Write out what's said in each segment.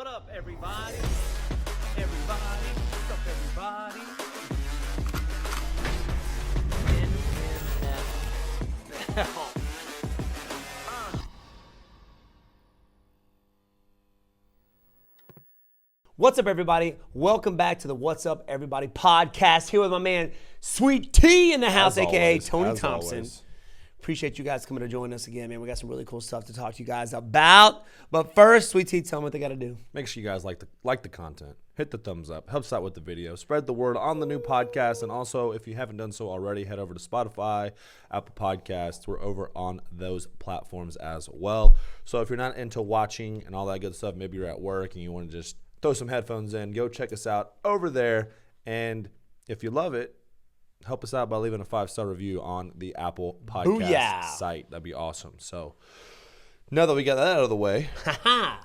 What up, everybody? Everybody, what's up, everybody? What's up, everybody? Welcome back to the What's Up, Everybody podcast. Here with my man, Sweet T in the house, a.k.a. Tony Thompson. Always. Appreciate you guys coming to join us again, man. We got some really cool stuff to talk to you guys about. But first, Sweet T, tell them what they got to do. Make sure you guys like the content. Hit the thumbs up. Helps out with the video. Spread the word on the new podcast. And also, if you haven't done so already, head over to Spotify, Apple Podcasts. We're over on those platforms as well. So if you're not into watching and all that good stuff, maybe you're at work and you want to just throw some headphones in, go check us out over there. And if you love it, help us out by leaving a 5-star review on the Apple Podcast site. That'd be awesome. So now that we got that out of the way,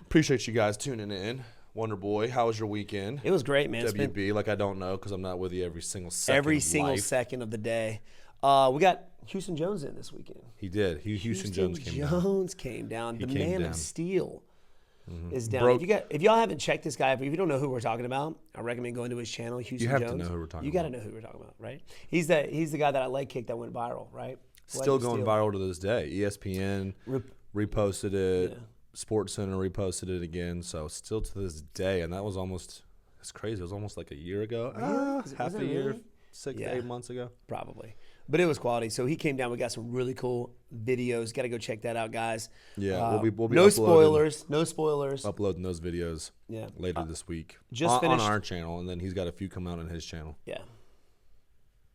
appreciate you guys tuning in. Wonderboy, how was your weekend? It was great, man. WB, like I don't know because I'm not with you every single second Every single second of the day. We got Houston Jones in this weekend. He did. Houston Jones came down. Jones came down. The came man down. of steel is down. If y'all haven't checked this guy, if you don't know who we're talking about, I recommend going to his channel, Houston Jones. You have to know who we're talking about. You got to know who we're talking about, right? He's the guy that I leg kicked that went viral, right? Still going viral to this day. ESPN reposted it. Yeah. SportsCenter reposted it again. So still to this day, and that was almost, it's crazy. It was almost like a year ago. Half a year, really? 6 to 8 months ago. Probably. But it was quality. So he came down. We got some really cool videos. Got to go check that out, guys. Yeah, we'll be no spoilers. No spoilers. Uploading those videos later this week. Just finished on our channel, and then he's got a few come out on his channel. Yeah.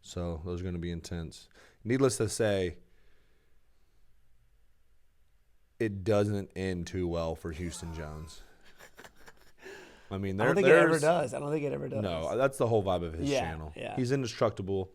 So those are going to be intense. Needless to say, it doesn't end too well for Houston Jones. I mean, I don't think it ever does. I don't think it ever does. No, that's the whole vibe of his channel. Yeah. He's indestructible.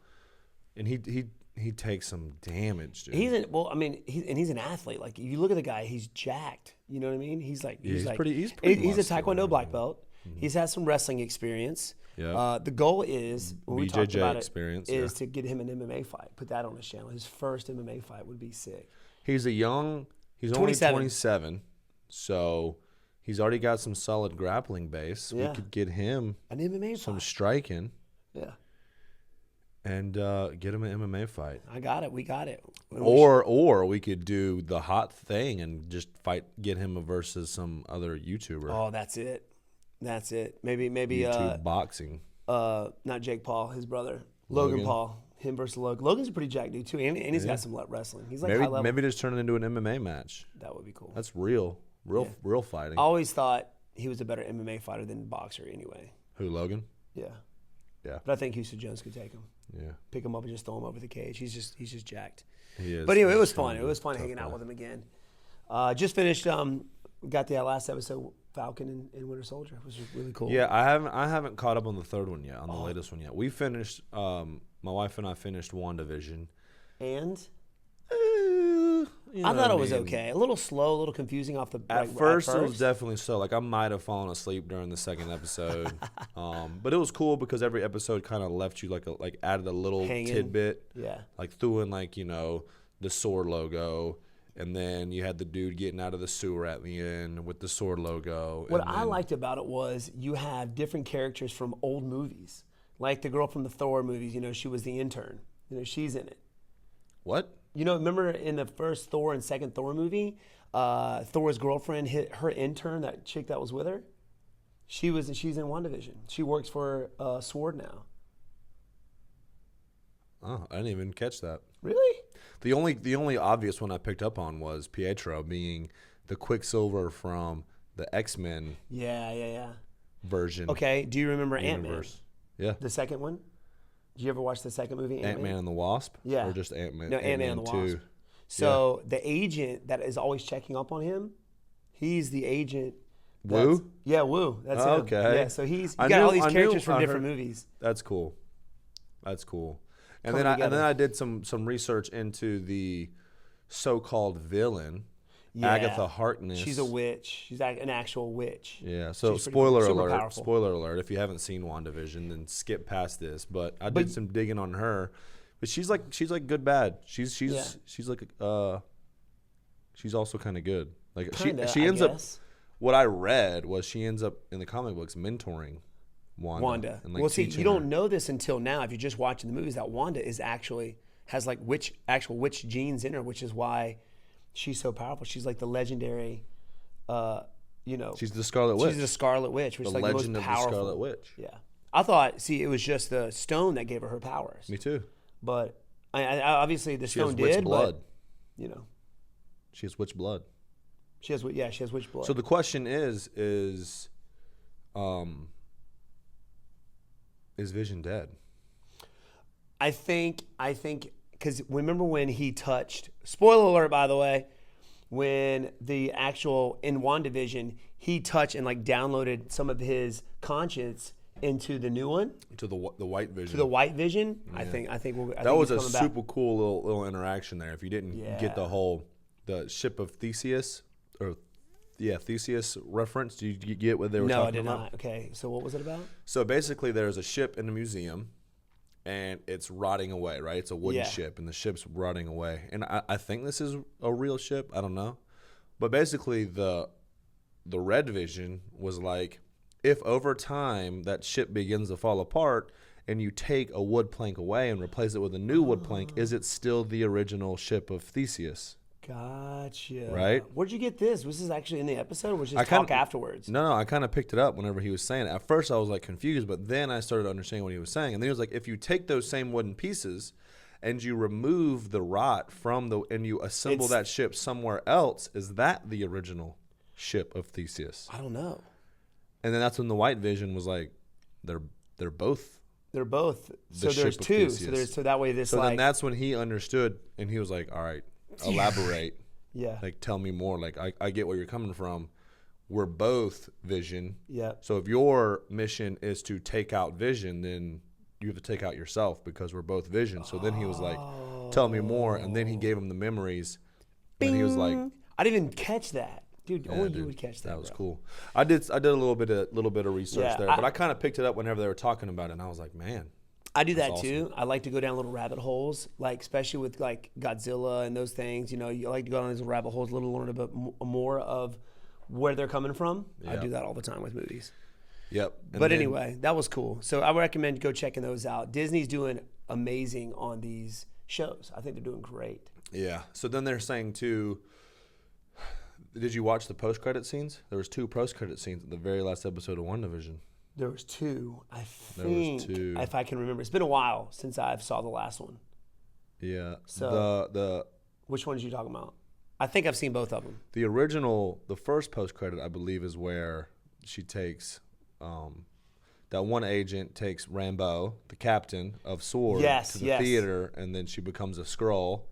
And he takes some damage, dude. He's an athlete. Like, if you look at the guy, he's jacked. You know what I mean? He's a Taekwondo black belt. Mm-hmm. He's had some wrestling experience. Yeah. The goal is, when we talked about experience, is to get him an MMA fight. Put that on his channel. His first MMA fight would be sick. He's only 27, so he's already got some solid grappling base. Yeah. We could get him an MMA some fight. Striking. Yeah. And get him an MMA fight. I got it. We got it. Or we could do the hot thing and just get him versus some other YouTuber. Oh, that's it. Maybe YouTube boxing. Not Jake Paul, his brother. Logan Paul. Him versus Logan. Logan's a pretty jacked dude too, and he's got some wrestling. He's like high level. Maybe just turn it into an MMA match. That would be cool. That's real fighting. I always thought he was a better MMA fighter than boxer anyway. Who, Logan? Yeah. Yeah. But I think Houston Jones could take him. Yeah. Pick him up and just throw him over the cage. He's just jacked. He is. But anyway, it was fun. It was fun hanging out with him again. Just finished. Got the last episode, Falcon and Winter Soldier. It was really cool. Yeah, I haven't caught up on the third one yet, on the latest one yet. We finished. My wife and I finished WandaVision. And I thought it was okay. A little slow, a little confusing off the. At first, it was definitely so. Like, I might have fallen asleep during the second episode, but it was cool because every episode kind of left you like added a little tidbit. Yeah. Like threw in the sword logo, and then you had the dude getting out of the sewer at the end with the sword logo. What I liked about it was you have different characters from old movies, like the girl from the Thor movies. You know, she was the intern. You know, she's in it. What? You know, remember in the first Thor and second Thor movie, Thor's girlfriend hit her intern, that chick that was with her. She's in WandaVision. She works for Sword now. Oh, I didn't even catch that. Really? The only obvious one I picked up on was Pietro being the Quicksilver from the X-Men. Yeah. Version. Okay. Do you remember Ant-Man? Yeah. The second one. Did you ever watch the second movie, Ant-Man and the Wasp? Yeah. Or just Ant-Man? No, Ant-Man and the Wasp. So the agent that is always checking up on him, he's the agent. Wu? Yeah, Wu. That's him. Okay. Yeah, so you got all these characters from different movies. That's cool. And then I did some research into the so-called villain, Agatha Harkness. She's a witch. She's an actual witch. Yeah. So spoiler alert. If you haven't seen WandaVision, then skip past this. But I did some digging on her. But she's like good bad. She's like she's also kind of good. Like she ends up. what I read was she ends up in the comic books mentoring Wanda. And, like, well, see, you don't know this until now. If you're just watching the movies, that Wanda has like witch genes in her, which is why she's so powerful. She's like the legendary, she's the Scarlet Witch. She's the Scarlet Witch, which is like the most powerful. Of the Scarlet Witch. Yeah, I thought. See, it was just the stone that gave her powers. Me too. But I obviously the stone did. She has witch blood. But, she has witch blood. She has witch blood. So the question is Vision dead? I think because remember when he touched, spoiler alert by the way, when the actual in WandaVision he touched and like downloaded some of his conscience into the new one, to the white vision. To the white vision. Yeah. I think that was a super cool little interaction there. If you didn't get the ship of Theseus Theseus reference, did you get what they were talking about? No, I did not. Okay, so what was it about? So basically, there's a ship in a museum, and it's rotting away. Right, it's a wooden ship, and the ship's rotting away. And I think this is a real ship. I don't know, but basically the Red Vision was like, if over time that ship begins to fall apart and you take a wood plank away and replace it with a new wood plank, is it still the original ship of Theseus? Gotcha. Right? Where'd you get this? Was this actually in the episode or was this talk afterwards? No, I kind of picked it up whenever he was saying it. At first I was like confused, but then I started understanding what he was saying. And then he was like, if you take those same wooden pieces and you remove the rot and you assemble that ship somewhere else, is that the original ship of Theseus? I don't know. And then that's when the White Vision was like, they're both. They're both. So there's two. So that way this. So then that's when he understood, and he was like, all right, elaborate. Yeah. Like, tell me more. Like, I get where you're coming from. We're both Vision. Yeah. So if your mission is to take out Vision, then you have to take out yourself because we're both Vision. So then he was like, tell me more. And then he gave him the memories. Bing. And he was like, I didn't even catch that. Dude, only you would catch that. That was cool. I did a little bit of research there, but I kind of picked it up whenever they were talking about it, and I was like, man. I do that too. I like to go down little rabbit holes, like especially with like Godzilla and those things. You like to go down these rabbit holes, learn a bit more of where they're coming from. Yeah. I do that all the time with movies. Yep. But anyway, that was cool. So I would recommend go checking those out. Disney's doing amazing on these shows. I think they're doing great. Yeah. So then they're saying too. Did you watch the post-credit scenes? There was 2 post-credit scenes in the very last episode of WandaVision. There was 2. I think, if I can remember. It's been a while since I saw the last one. Yeah. So which one did you talking about? I think I've seen both of them. The first post-credit, I believe, is where she takes, that one agent takes Rambeau, the captain of SWORD, to the theater, and then she becomes a Skrull.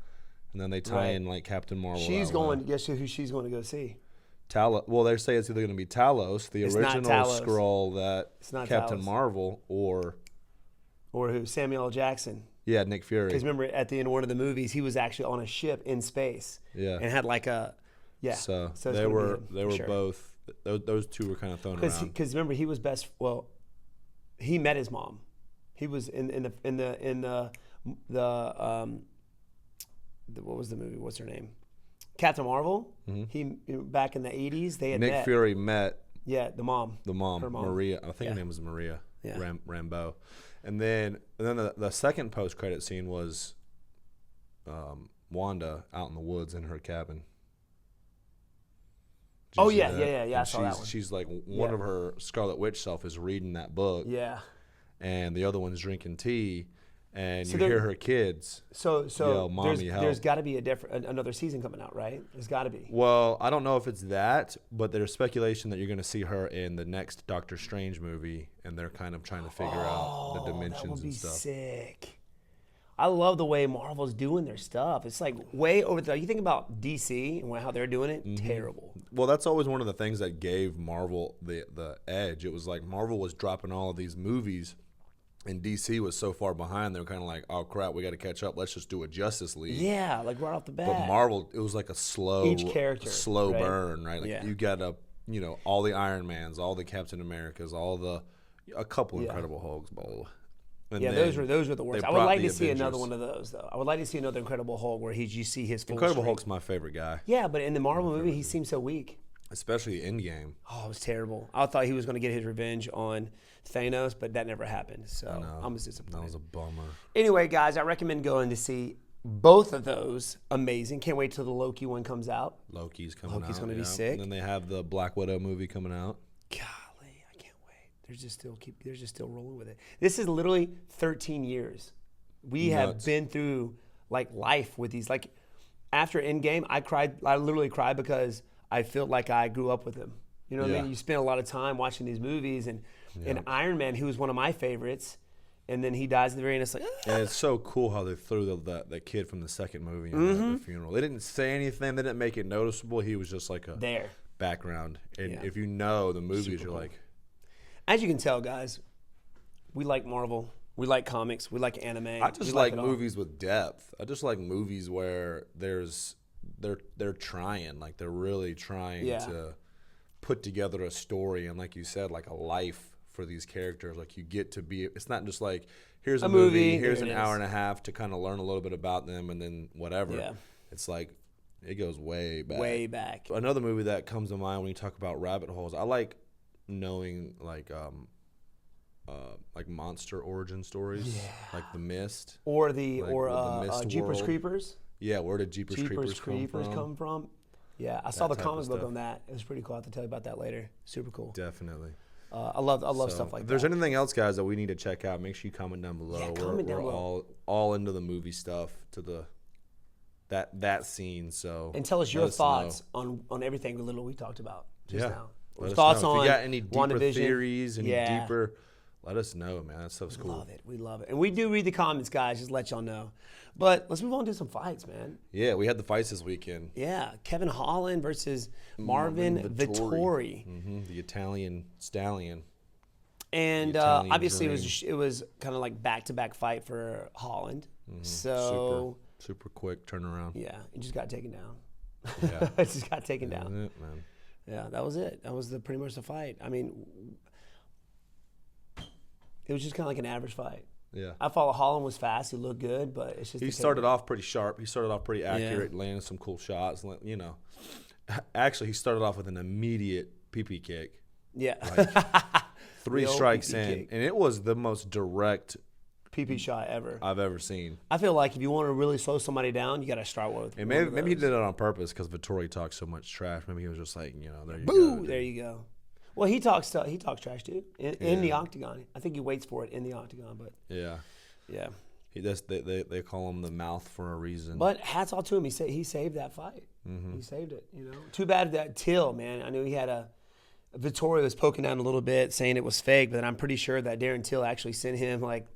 And then they tie in like Captain Marvel. Guess who she's going to go see? Talos. Well, they say it's either going to be Talos, the original Skrull that Captain Marvel, or who? Samuel L. Jackson. Yeah, Nick Fury. Because remember, at the end of one of the movies, he was actually on a ship in space. Yeah. And had like a So they were both. Those 2 were kind of thrown around. Because remember, he was he met his mom. He was in the what was the movie? What's her name? Captain Marvel. Mm-hmm. He back in the 80s, they had Nick Fury met. Yeah, the mom. Her mom, Maria. I think her name was Maria. Yeah. Rambeau. And then the second post credit scene was Wanda out in the woods in her cabin. I saw that one. She's like one of her Scarlet Witch self is reading that book. Yeah. And the other one's drinking tea. And you hear her kids yell, "Mommy, help!" There's got to be another season coming out, right? There's got to be. Well, I don't know if it's that, but there's speculation that you're going to see her in the next Doctor Strange movie, and they're kind of trying to figure out the dimensions and stuff. That would be sick. I love the way Marvel's doing their stuff. It's like way over the. You think about DC and how they're doing it. Mm-hmm. Terrible. Well, that's always one of the things that gave Marvel the edge. It was like Marvel was dropping all of these movies. And DC was so far behind, they were kind of like, oh, crap, we got to catch up. Let's just do a Justice League. Yeah, like right off the bat. But Marvel, it was like a slow burn, right? Like you got all the Iron Mans, all the Captain Americas, a couple Incredible Hulks. And those were the worst. I would like to see another one of those, though. I would like to see another Incredible Hulk where you see his full Incredible strength. Hulk's my favorite guy. Yeah, but in the Marvel movie, he seems so weak. Especially Endgame. Oh, it was terrible. I thought he was going to get his revenge on Thanos, but that never happened. So I was disappointed. That was a bummer. Anyway, guys, I recommend going to see both of those. Amazing. Can't wait till the Loki one comes out. Loki's coming out. Loki's going to be sick. And then they have the Black Widow movie coming out. Golly, I can't wait. They're just still rolling with it. This is literally 13 years. We have been through like life with these. Like after Endgame, I cried. I literally cried because I feel like I grew up with him. You know what I mean? You spend a lot of time watching these movies, and Iron Man, who was one of my favorites, and then he dies at the very end. It's like, And it's so cool how they threw that kid from the second movie at the funeral. They didn't say anything. They didn't make it noticeable. He was just like a background. And if you know the movies, you're like. As you can tell, guys, we like Marvel. We like comics. We like anime. I just like movies with depth. I just like movies where they're trying, like they're really trying to put together a story, and like you said, like a life for these characters. Like you get to be, it's not just like here's a movie, here's an hour and a half to kind of learn a little bit about them, and then whatever. It's like it goes way back. Way back. Another movie that comes to mind when you talk about rabbit holes, I like knowing like monster origin stories, like The Mist, or the Jeepers Creepers. Yeah, where did Jeepers Creepers come from? Yeah, I saw the comic book on that. It was pretty cool. I'll have to tell you about that later. Super cool. Definitely. I love stuff like that. If there's anything else, guys, that we need to check out, make sure you comment down below. Yeah, we're all into the movie stuff, to that scene. So and tell us your thoughts on everything we talked about just now. Thoughts on if you got any deeper theories, any deeper. Let us know, man. That stuff's cool. We love it. And we do read the comments, guys, just let y'all know. But let's move on to some fights, man. Yeah, we had the fights this weekend. Yeah, Kevin Holland versus Marvin Vettori. The Italian stallion. And obviously it was kind of like back-to-back fight for Holland. So super quick turnaround. Yeah, it just got taken down. Yeah. It just got taken down. That was it, man. Yeah, that was it. That was pretty much the fight. I mean, it was just kind of like an average fight. Yeah. I thought Holland was fast. He looked good, but it's just. He started off pretty sharp. He started off pretty accurate, landed some cool shots. You know, actually, he started off with an immediate PP kick. Yeah. Like 3 strikes in, and it was the most direct PP shot ever I've ever seen. I feel like if you want to really slow somebody down, you got to start with. And maybe he did it on purpose because Vettori talks so much trash. Maybe he was just like, there you go. Boo! There you go. Well, he talks trash too in the octagon. I think he waits for it in the octagon, but yeah. They call him the mouth for a reason. But hats off to him. He saved that fight. He saved it. Too bad that Till, man. I knew he had Vettori was poking down a little bit, saying it was fake, but I'm pretty sure that Darren Till actually sent him like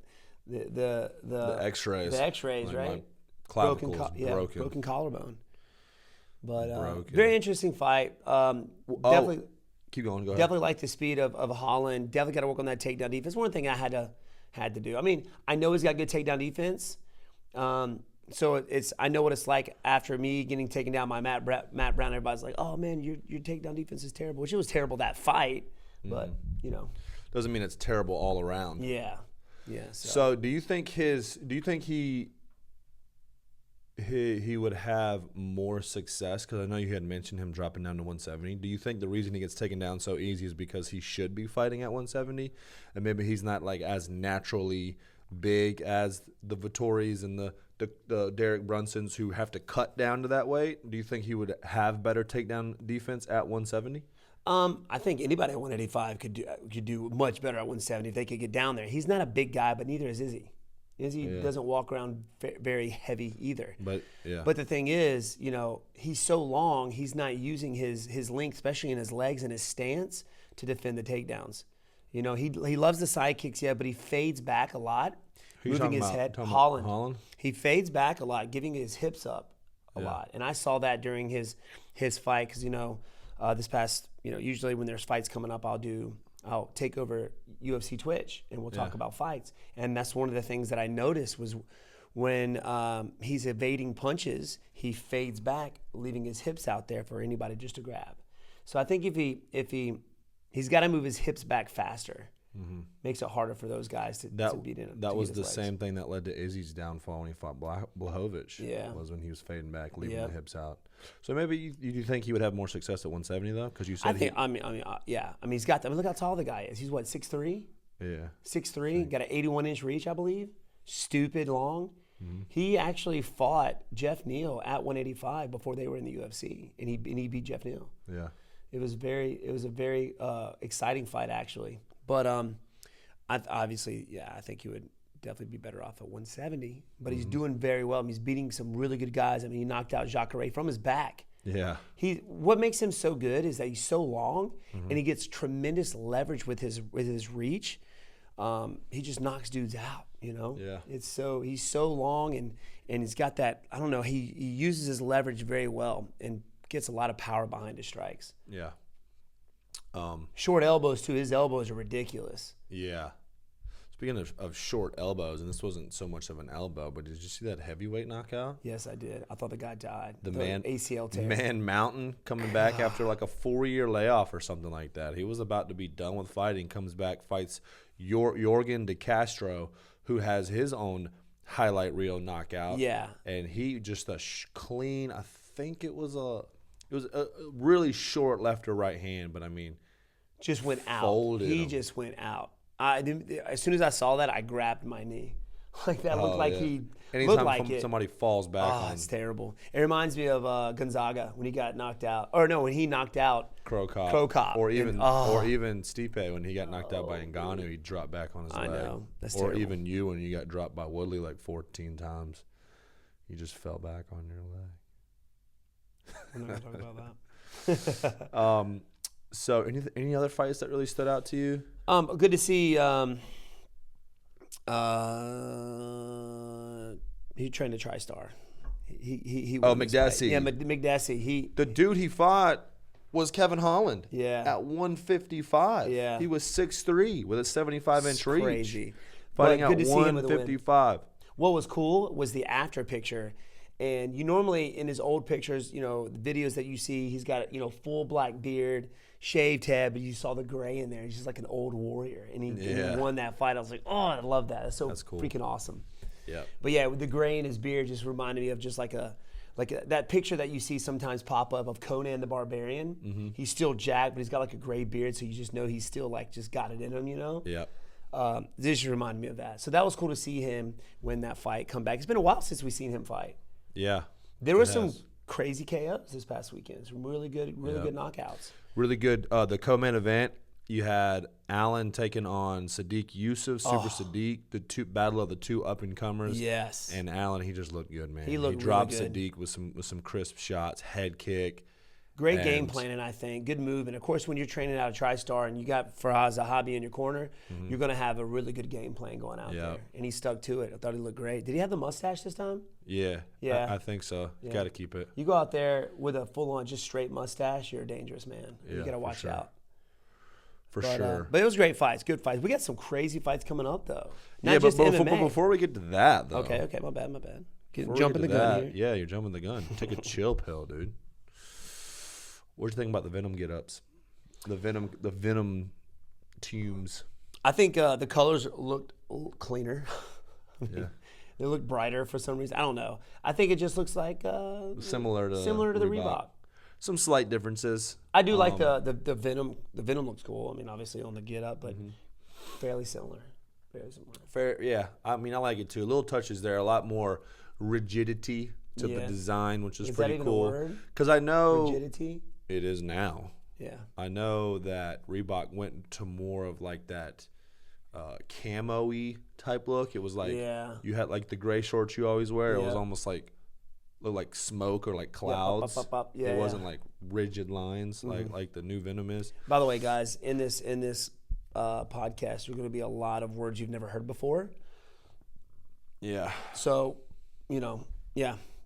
the X-rays. The X-rays, like right? Broken collarbone. But very interesting fight. Definitely. Keep going. Go ahead. Definitely like the speed of Holland. Definitely got to work on that takedown defense. One thing I had to do. I mean, I know he's got good takedown defense. So I know what it's like after me getting taken down by Matt Brown. Everybody's like, "Oh man, your takedown defense is terrible," which it was terrible that fight. But doesn't mean it's terrible all around. Yeah. So do you think he would have more success? Because I know you had mentioned him dropping down to 170. Do you think the reason he gets taken down so easy is because he should be fighting at 170, and maybe he's not like as naturally big as the Vettoris and the Derek Brunsons who have to cut down to that weight? Do you think he would have better takedown defense at 170? I think anybody at 185 could do much better at 170 if they could get down there. He's not a big guy, but neither is Izzy. Izzy doesn't walk around very heavy either. But the thing is, he's so long, he's not using his length, especially in his legs and his stance, to defend the takedowns. He loves the side kicks, but he fades back a lot, moving his head. Holland. He fades back a lot, giving his hips up a lot. And I saw that during his fight because, this past, usually when there's fights coming up, I'll take over UFC Twitch and we'll talk about fights. And that's one of the things that I noticed was when he's evading punches, he fades back, leaving his hips out there for anybody just to grab. So I think if he's got to move his hips back faster. makes it harder for those guys to beat him. That was the same thing that led to Izzy's downfall when he fought Blachowicz. Yeah. Was when he was fading back, leaving the hips out. So maybe you think he would have more success at 170 though? Because you said I mean, he's got. Look how tall the guy is. He's what, 6'3"? Yeah. 6'3", got an 81-inch reach, I believe. Stupid long. He actually fought Jeff Neal at 185 before they were in the UFC, and he beat Jeff Neal. Yeah. It was a very exciting fight actually. But I think he would definitely be better off at 170. But he's doing very well. He's beating some really good guys. I mean, he knocked out Jacare from his back. Yeah. What makes him so good is that he's so long, and he gets tremendous leverage with his reach. He just knocks dudes out. Yeah. He's so long, and he's got that. I don't know. He uses his leverage very well and gets a lot of power behind his strikes. Yeah. Short elbows too. His elbows are ridiculous. Yeah. Speaking of short elbows, and this wasn't so much of an elbow, but did you see that heavyweight knockout? Yes, I did. I thought the guy died. The man ACL tear. Man Mountain coming back after like a 4-year layoff or something like that. He was about to be done with fighting, comes back, fights Jorgen De Castro, who has his own highlight reel knockout. Yeah. And he just clean. I think it was a really short left or right hand, but I mean, just went out. He just went out. As soon as I saw that, I grabbed my knee. Like that looked like he looked like it. Somebody falls back. Oh, it's terrible. It reminds me of Gonzaga when he got knocked out. Or no, when he knocked out Crow Cop. Or even and, Stipe when he got knocked out by Ngannou, he dropped back on his leg. I know. That's or terrible. even you when you got dropped by Woodley like 14 times. You just fell back on your leg. I'm not going to talk about that. So any other fights that really stood out to you? Good to see. He trained a TriStar. He McDessie. Yeah, McDessie. The dude he fought was Kevin Holland. Yeah. At 155. Yeah. He was 6'3" with a 75-inch reach. Crazy. Fighting at 155. What was cool was the after picture. And you normally, in his old pictures, the videos that you see, he's got, full black beard, shaved head, but you saw the gray in there. He's just like an old warrior. And he won that fight. I was like, oh, I love that. That's cool. Freaking awesome. Yeah. But yeah, with the gray in his beard just reminded me of just like that picture that you see sometimes pop up of Conan the Barbarian. Mm-hmm. He's still jacked, but he's got like a gray beard, so you just know he's still like just got it in him, Yeah. This just reminded me of that. So that was cool to see him win that fight, come back. It's been a while since we've seen him fight. Yeah. There were some crazy KOs this past weekend. Some really good knockouts. Really good. The co-main event, you had Allen taking on Sadiq Yusuf, Super Sadiq, the battle of the two up-and-comers. Yes. And Allen, he just looked good, man. He dropped really good. Sadiq with some crisp shots, head kick. Great game planning, I think. Good move. And, of course, when you're training out of TriStar and you got Faraz Zahabi in your corner, you're going to have a really good game plan going out there. And he stuck to it. I thought he looked great. Did he have the mustache this time? Yeah. I think so. You got to keep it. You go out there with a full-on just straight mustache, you're a dangerous man. Yeah, you got to watch out. For sure. But it was great fights, good fights. We got some crazy fights coming up, though. But before we get to that, though. Okay, my bad. Jumping the gun here. Yeah, you're jumping the gun. Take a chill pill, dude. What do you think about the Venom get-ups? The Venom teams. I think the colors looked cleaner. Yeah. They look brighter for some reason. I don't know. I think it just looks like similar to the Reebok. Some slight differences. I do like the Venom. The Venom looks cool. I mean, obviously on the get-up, but fairly similar. Fair, yeah. I mean, I like it too. Little touches there. A lot more rigidity to the design, which is pretty cool. Because I know rigidity. It is now. Yeah. I know that Reebok went to more of like that camo-y type look. It was like you had like the gray shorts you always wear. It was almost like looked like smoke or like clouds. It wasn't like rigid lines like the new Venom is. By the way, guys, in this podcast, there are going to be a lot of words you've never heard before. Yeah. So,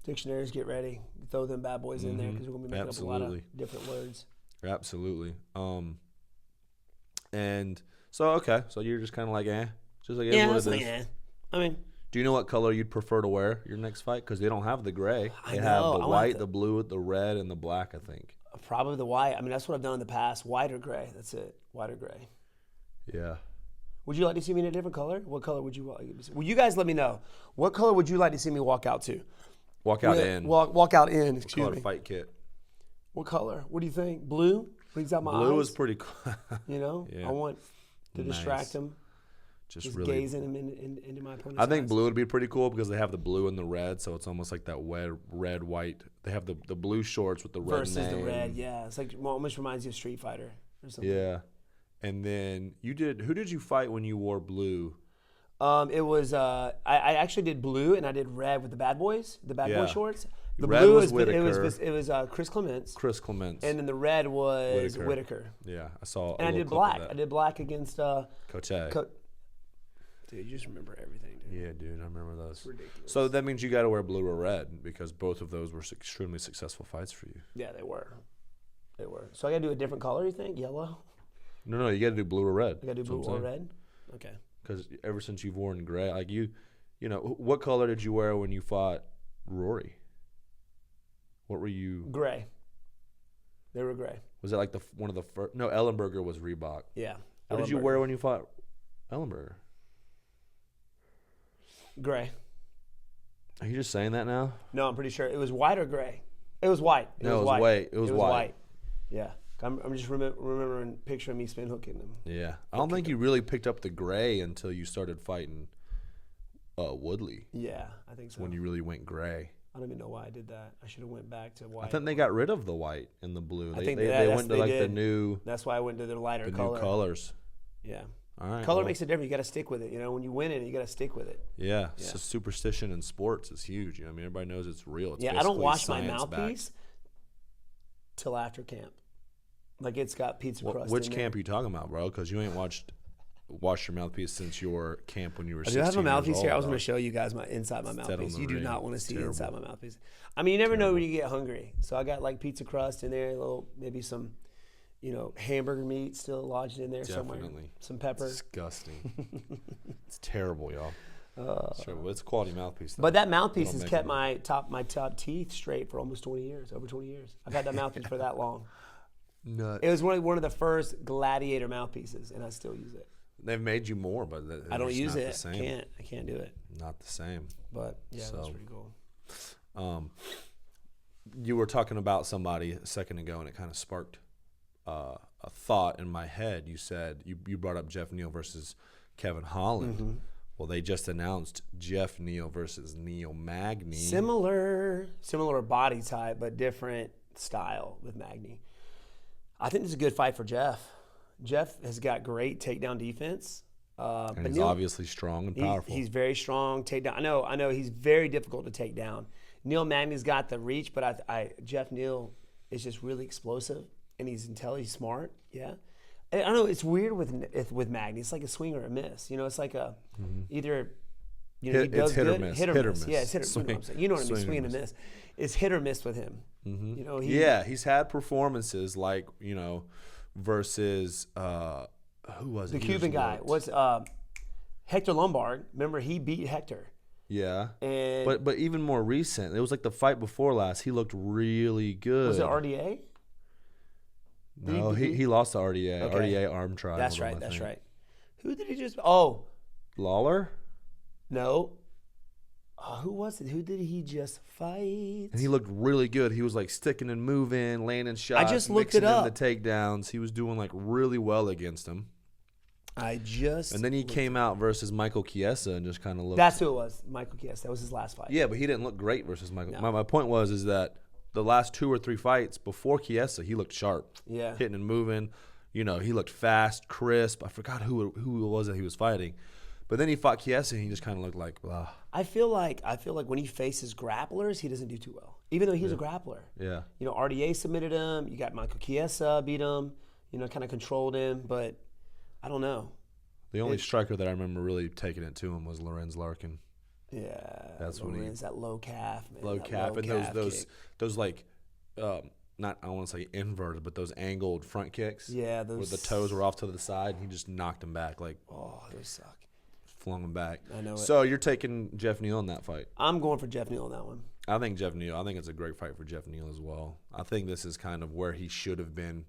dictionaries, get ready. Throw them bad boys in there because we're going to be making up a lot of different words. Absolutely. And so you're just kind of like, just like what it is. I mean, do you know what color you'd prefer to wear your next fight? Because they don't have the gray. They have the white, the blue, the red, and the black, I think. Probably the white. I mean, that's what I've done in the past. White or gray. That's it. White or gray. Yeah. Would you like to see me in a different color? What color would you like? Well, you guys let me know. What color would you like to see me walk out to? Walk out in. Walk out in. Excuse me. Fight kit. What color? What do you think? Blue brings out my eyes. Blue is pretty cool. You know, I want to distract him. Just really gazing him into my opponent's I think eyes. blue would be pretty cool because they have the blue and the red, so it's almost like that red, white. They have the blue shorts with the red versus name. the red. Yeah, it's like almost reminds you of Street Fighter or something. Yeah, and then who did you fight when you wore blue? It was I actually did blue and I did red with the Bad Boys, the Bad Boy shorts. The red blue was Whitaker. It was Chris Clements. And then the red was Whitaker. Yeah, I saw. And I did black. I did black against Coach A. Dude, you just remember everything, dude. Yeah, dude, I remember those. It's ridiculous. So that means you got to wear blue or red because both of those were extremely successful fights for you. Yeah, they were. They were. So I got to do a different color, you think? Yellow? No, you got to do blue or red. I got to do blue or red? Okay. Because ever since you've worn gray, like you know, what color did you wear when you fought Rory? What were you? Gray. They were gray. Was that like one of the first? No, Ellenberger was Reebok. Yeah. What did you wear when you fought Ellenberger? Gray. Are you just saying that now? No, I'm pretty sure. It was white or gray? It was white. It was white. It was white. Yeah. I'm just remembering picturing me spin hooking them. Yeah. I don't think you really picked up the gray until you started fighting Woodley. Yeah, I think so. When you really went gray. I don't even know why I did that. I should have went back to white. I think they got rid of the white and the blue. I think they went to the new. That's why I went to the lighter color. New colors. Yeah. All right. Color makes a difference. You got to stick with it. You know, when you win it, you got to stick with it. Yeah. So superstition in sports is huge. You know, I mean, everybody knows it's real. It's I don't wash my mouthpiece till after camp. Like it's got pizza crust. Which camp are you talking about, bro? Because you ain't washed your mouthpiece since your camp when you were 16 I do have a mouthpiece here. I was going to show you guys inside my mouthpiece. You do not want to see terrible. Inside my mouthpiece. I mean, you never know when you get hungry. So I got like pizza crust in there, a little maybe some, hamburger meat still lodged in there somewhere. Some pepper. It's disgusting. It's terrible, y'all. It's a quality mouthpiece, though. But that mouthpiece has kept my top teeth straight for almost 20 years, over 20 years. I've had that mouthpiece for that long. Nuts. It was one of the first Gladiator mouthpieces, and I still use it. They've made you more, but I don't use it. I can't do it. Not the same. But yeah, that's pretty cool. You were talking about somebody a second ago, and it kind of sparked a thought in my head. You said you brought up Jeff Neal versus Kevin Holland. Mm-hmm. Well, they just announced Jeff Neal versus Neil Magny. Similar body type, but different style with Magny. I think this is a good fight for Jeff. Jeff has got great takedown defense. And but he's obviously strong and powerful. He's very strong takedown. I know he's very difficult to take down. Neil Magny's got the reach, but Jeff Neal is just really explosive, and he's intelligent, he's smart. Yeah. I don't know. It's weird with Magny. It's like a swing or a miss. It's like a either he does hit good, or miss. hit or miss. Yeah, it's hit or miss. You know what I mean? Swing and miss. miss. It's hit or miss with him. Mm-hmm. He's had performances like versus who was it? The Cuban guy. What's Hector Lombard? Remember, he beat Hector. Yeah. And but even more recent, it was like the fight before last. He looked really good. Was it RDA? No, he lost to RDA. Okay. RDA arm triangle. That's right. That's right. Who did he just? Oh, Lawler. No. Who was it? Who did he just fight? And he looked really good. He was like sticking and moving, landing shots. I just looked it up. The takedowns. He was doing like really well against him. And then he came out versus Michael Chiesa and just kind of looked. That's who it was. Michael Chiesa. That was his last fight. Yeah, but he didn't look great versus Michael. No. My point is that the last 2 or 3 fights before Chiesa, he looked sharp. Yeah. Hitting and moving. He looked fast, crisp. I forgot who it was that he was fighting. But then he fought Chiesa and he just kind of looked like, blah. I feel like when he faces grapplers, he doesn't do too well. Even though he's a grappler. Yeah. RDA submitted him. You got Michael Chiesa beat him. Kind of controlled him. But I don't know. The only striker that I remember really taking it to him was Lorenz Larkin. Yeah. That's when Lorenz, that low calf, man. Low calf. And those like, not, I don't want to say inverted, but those angled front kicks. Yeah. Where the toes were off to the side and he just knocked them back. Like, oh, those suck. Flung him back. I know it. So you're taking Jeff Neal in that fight? I'm going for Jeff Neal in that one. I think it's a great fight for Jeff Neal as well. I think this is kind of where he should have been.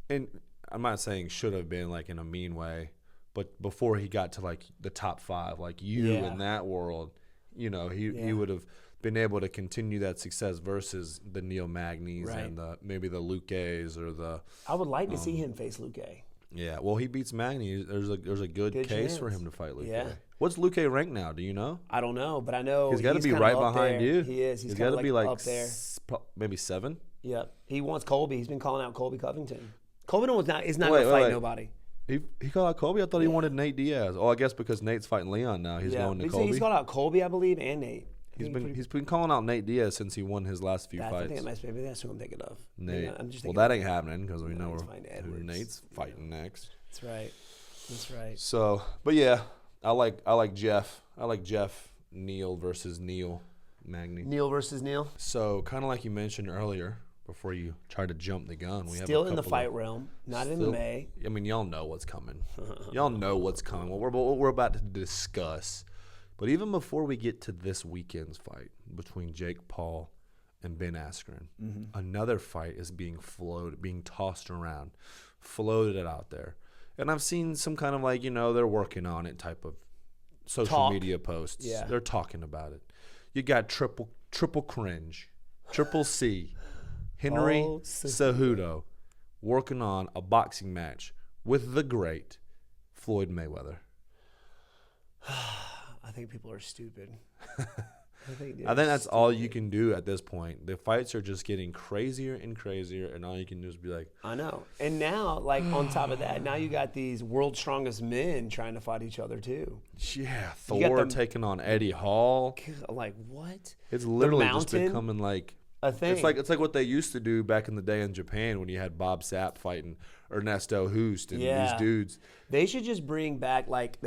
And I'm not saying should have been like in a mean way, But before he got to like the top 5, like you in that world, you know, he would have been able to continue that success versus the Neil Magny's and maybe the Luques or the. I would like to see him face Luque. Yeah, well, he beats Magny. There's a good case chance for him to fight Luque. Yeah. What's Luque ranked now? Do you know? I don't know, but I know he's got to be right behind you. He is. He's got to be like up there. Maybe 7. Yep. He wants Colby. He's been calling out Colby Covington. Colby is not going to fight nobody. He called out Colby? I thought he wanted Nate Diaz. Oh, I guess because Nate's fighting Leon now. He's going to Colby. He's called out Colby, I believe, and Nate. He's been calling out Nate Diaz since he won his last few fights. I think maybe that's who I'm thinking of. Nate. That ain't happening because we know who Nate's fighting next. That's right. That's right. So, but yeah, I like Jeff. I like Jeff Neil versus Neil Magny. Neil versus Neil. So, kind of like you mentioned earlier, before you tried to jump the gun, we still in the fight realm, not in the May. I mean, y'all know what's coming. Y'all know what's coming. What we're about to discuss. But even before we get to this weekend's fight between Jake Paul and Ben Askren, another fight is being tossed around, floated out there. And I've seen some kind of like, they're working on it type of social media posts. Yeah. They're talking about it. You got triple cringe, triple C, Henry Cejudo working on a boxing match with the great Floyd Mayweather. I think people are stupid. I think that's all you can do at this point. The fights are just getting crazier and crazier, and all you can do is be like, I know. And now, like, on top of that, now you got these world's strongest men trying to fight each other, too. Yeah, Thor taking on Eddie Hall. Like, what? It's literally just becoming like a thing. It's like what they used to do back in the day in Japan when you had Bob Sapp fighting Ernesto Hoost and these dudes. They should just bring back, like,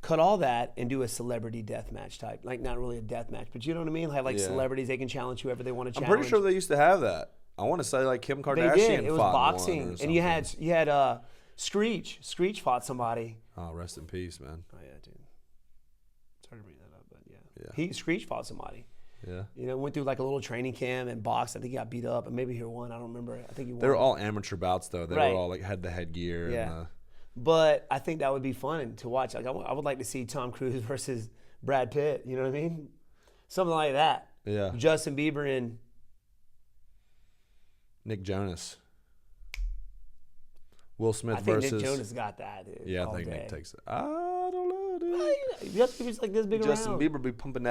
cut all that and do a celebrity death match type. Like, not really a dedeath match, but you know what I mean? Have celebrities, they can challenge whoever they want to challenge. I'm pretty sure they used to have that. I want to say like Kim Kardashian. They did. It was fought boxing, and you had Screech. Screech fought somebody. Oh, rest in peace, man. Oh yeah, dude. Sorry to bring that up, but yeah. Screech fought somebody. Yeah. Went through like a little training camp and boxed. I think he got beat up, and maybe he won. I don't remember. I think he won. They were all amateur bouts though. They were all like had the headgear. Yeah. And but I think that would be fun to watch. Like I would like to see Tom Cruise versus Brad Pitt. You know what I mean? Something like that. Yeah. Justin Bieber and Nick Jonas. Will Smith versus. Nick Jonas got that, dude. Yeah, I think Nick takes it. I don't know, dude. Justin Bieber's like this big around. Justin Bieber be pumping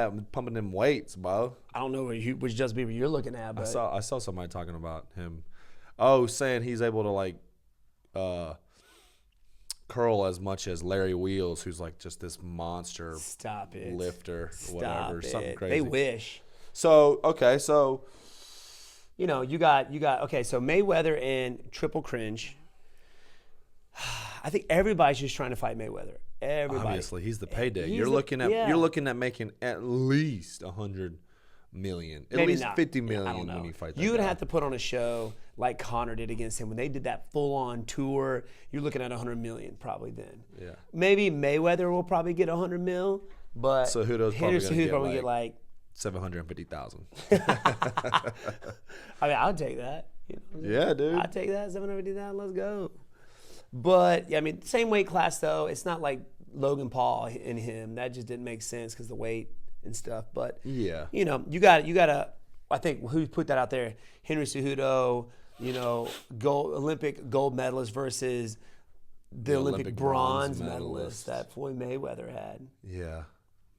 them weights, bro. I don't know which Justin Bieber you're looking at, but I saw somebody talking about him. Oh, saying he's able to like curl as much as Larry Wheels, who's like just this monster lifter or whatever. Something crazy. They wish. So you got so Mayweather and Triple Cringe. I think everybody's just trying to fight Mayweather. Everybody. Obviously, he's the payday. You're looking at making at least $100 million, at least $50 million when you fight that You would guy. have to put on a show like Conor did against him when they did that full-on tour. You're looking at $100 million probably then. Yeah. Maybe Mayweather will probably get $100 million, but Cejudo's probably get like $750,000. I mean, I'll take that. Yeah, dude. I'll take that $750,000. Let's go. But yeah, I mean, same weight class though. It's not like Logan Paul and him. That just didn't make sense because the weight and stuff. But yeah, you got to. I think who put that out there? Henry Cejudo, Olympic gold medalist versus the Olympic bronze medalist that Floyd Mayweather had. Yeah,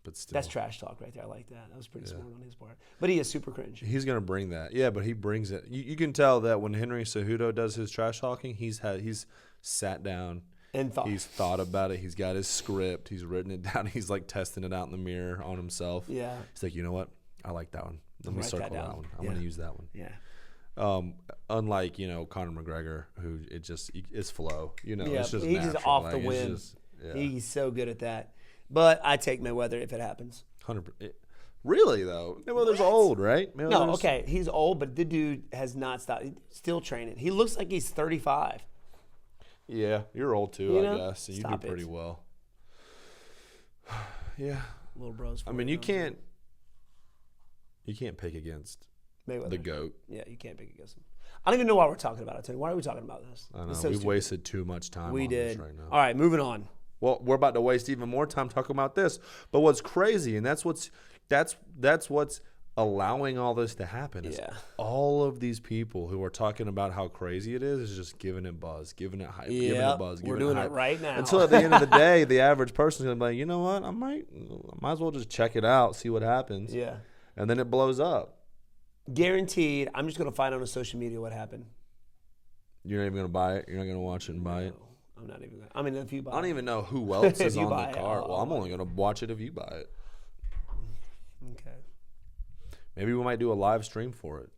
but still, that's trash talk right there. I like that. That was pretty smart on his part. But he is super cringe. He's gonna bring that. Yeah, but he brings it. You can tell that when Henry Cejudo does his trash talking, he's sat down and he's thought about it. He's got his script. He's written it down. He's like testing it out in the mirror on himself. Yeah. He's like, you know what? I like that one. Let me circle that one. I'm gonna use that one. Yeah. Unlike Conor McGregor, who it's flow. It's just he's natural. just off the whim. He's so good at that. But I take Mayweather if it happens. 100%. Really though, Mayweather's old, right? No, okay, he's old, but the dude has not stopped. He's still training. He looks like he's 35. Yeah, you're old too, I guess. And you do pretty well. Yeah. Little bros. I mean, you can't pick against Mayweather, the GOAT. Yeah, you can't pick against him. I don't even know why we're talking about it. Why are we talking about this? I know. We've wasted too much time on this right now. All right, moving on. Well, we're about to waste even more time talking about this. But what's crazy, and that's what's allowing all this to happen, is all of these people who are talking about how crazy it is just giving it buzz, giving it hype, giving it buzz, giving we're doing it hype. it right now. Until at the end of the day, the average person's gonna be like, you know what, I might as well just check it out, see what happens. Yeah. And then it blows up. Guaranteed, I'm just gonna find on social media what happened. You're not even gonna buy it. You're not gonna watch it and buy it. I'm not even. I mean, if you buy, I don't even know who else is on the card. Well, I'm only gonna watch it if you buy it. Okay. Maybe we might do a live stream for it.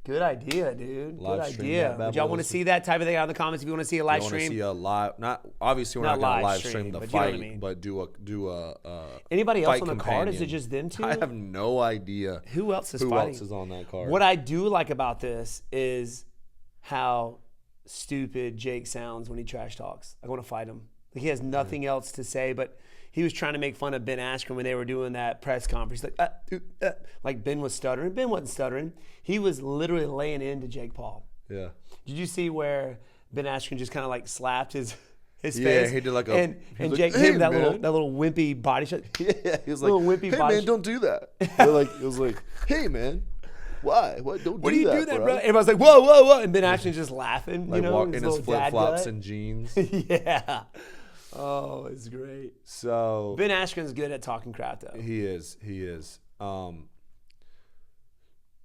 Good idea, dude. Live Good stream idea. Would y'all want to see that type of thing out in the comments? If you want to see a live stream, see a live. Not obviously we're not gonna live stream the fight, you know but do a. Anybody else on the card? Is it just them two? I have no idea. Who else is fighting? Who else is on that card? What I do like about this is how stupid Jake sounds when he trash talks. I want to fight him. Like, he has nothing else to say, but he was trying to make fun of Ben Askren when they were doing that press conference. Like Ben was stuttering. Ben wasn't stuttering. He was literally laying into Jake Paul. Yeah. Did you see where Ben Askren just kind of like slapped his face? Yeah, he did like a. And Jake gave him that little wimpy body shot. Yeah, he was like, little wimpy hey body man, don't do that. It was like, hey man. Why? What? Don't what do that, do that, bro? Everybody's like, whoa, whoa, whoa. And Ben Askren's just laughing, like you know, in his flip-flops and jeans. Yeah. Oh, it's great. So Ben Askren's good at talking crap, though. He is.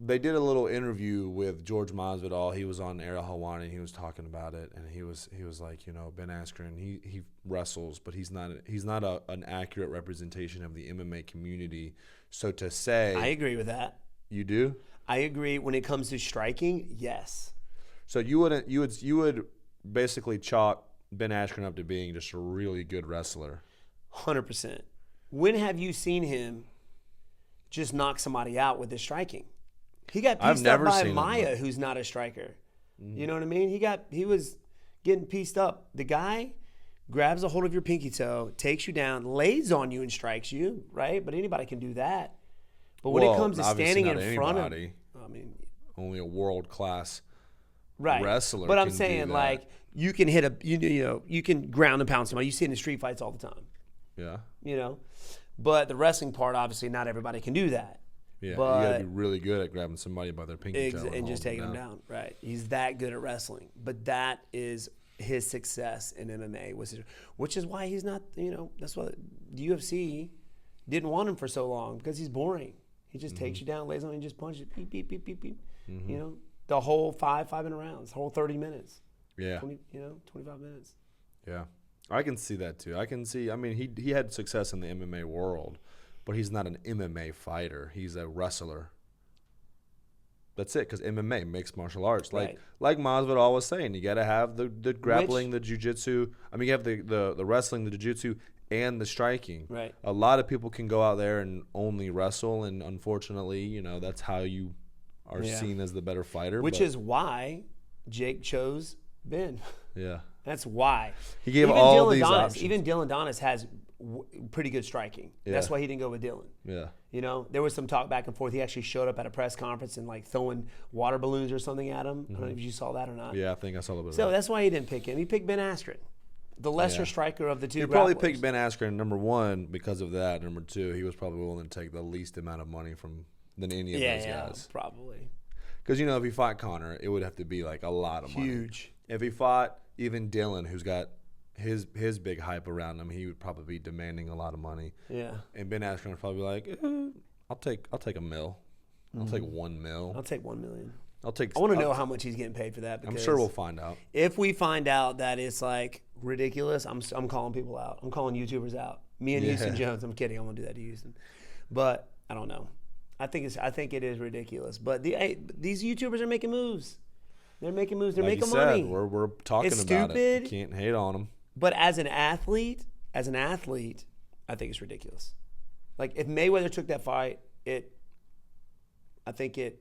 They did a little interview with George Masvidal. He was on Ariel Helwani. He was talking about it, and he was like, you know, Ben Askren, he wrestles, but he's not an accurate representation of the MMA community. So to say, I agree with that. You do? I agree. When it comes to striking, yes. So you would basically chalk Ben Askren up to being just a really good wrestler. 100%. When have you seen him just knock somebody out with his striking? He got pieced up by Maya, who's not a striker. Mm-hmm. You know what I mean? He was getting pieced up. The guy grabs a hold of your pinky toe, takes you down, lays on you and strikes you, right? But anybody can do that. But when it comes to standing in front of, I mean, only a world-class right. wrestler. But I'm can saying, do that. like, you can hit you can ground and pound somebody. You see it in street fights all the time. Yeah. You know, but the wrestling part, obviously, not everybody can do that. Yeah, but, you got to be really good at grabbing somebody by their pinky toe and just taking them down. Right. He's that good at wrestling. But that is his success in MMA, which is why he's not, you know, that's why the UFC didn't want him for so long, because he's boring. He just takes you down, lays on you, and just punches. Beep, beep, beep, beep, beep. Mm-hmm. You know, the whole 5-minute rounds, the whole 30 minutes. Yeah. 25 minutes. Yeah. I can see that too. I mean, he had success in the MMA world, but he's not an MMA fighter. He's a wrestler. That's it, because MMA, mixed martial arts. Like Masvidal was saying, you got to have the grappling, the jiu-jitsu. I mean, you have the wrestling, the jiu-jitsu, and the striking. Right. A lot of people can go out there and only wrestle, and unfortunately, you know, that's how you are seen as the better fighter. Which is why Jake chose Ben. Yeah. That's why. He gave all these options. Even Dylan Donis has pretty good striking. Yeah. That's why he didn't go with Dylan. Yeah. You know, there was some talk back and forth. He actually showed up at a press conference and like throwing water balloons or something at him. I don't know if you saw that or not. Yeah, I think I saw a little bit of that. So that. that's why he didn't pick him. He picked Ben Askren, the lesser striker of the two. He probably picked Ben Askren, number one, because of that. Number two, he was probably willing to take the least amount of money than any of those guys. Probably. Because, you know, if he fought Conor, it would have to be like a lot of money. Huge. If he fought even Dylan, who's got his big hype around him, he would probably be demanding a lot of money. Yeah. And Ben Askren would probably be like, I'll take $1 million. I'll take $1 million. I'll take $1 million. I want to know how much he's getting paid for that. I'm sure we'll find out. If we find out that it's like ridiculous, I'm calling people out. I'm calling YouTubers out. Me and Houston Jones. I'm kidding. I won't do that to Houston. But I don't know. I think it is ridiculous. But these YouTubers are making moves. They're making moves. They're making money. We're talking it's about stupid, it. You can't hate on them. But as an athlete, I think it's ridiculous. Like if Mayweather took that fight, I think it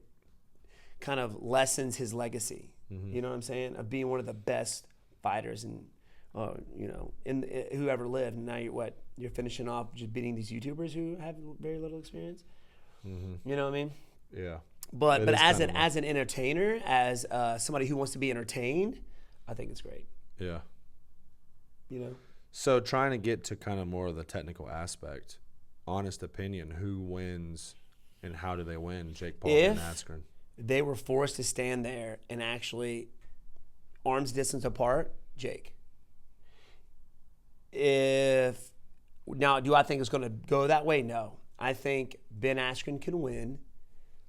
kind of lessens his legacy. Mm-hmm. You know what I'm saying? Of being one of the best fighters and in who ever lived. And now you're finishing off just beating these YouTubers who have very little experience. Mm-hmm. You know what I mean? Yeah. But as an entertainer, as somebody who wants to be entertained, I think it's great. Yeah. you know. So trying to get to kind of more of the technical aspect, honest opinion, who wins and how do they win, Jake Paul and Askren? They were forced to stand there and actually arms distance apart, Jake. Now, do I think it's going to go that way? No. I think Ben Askren can win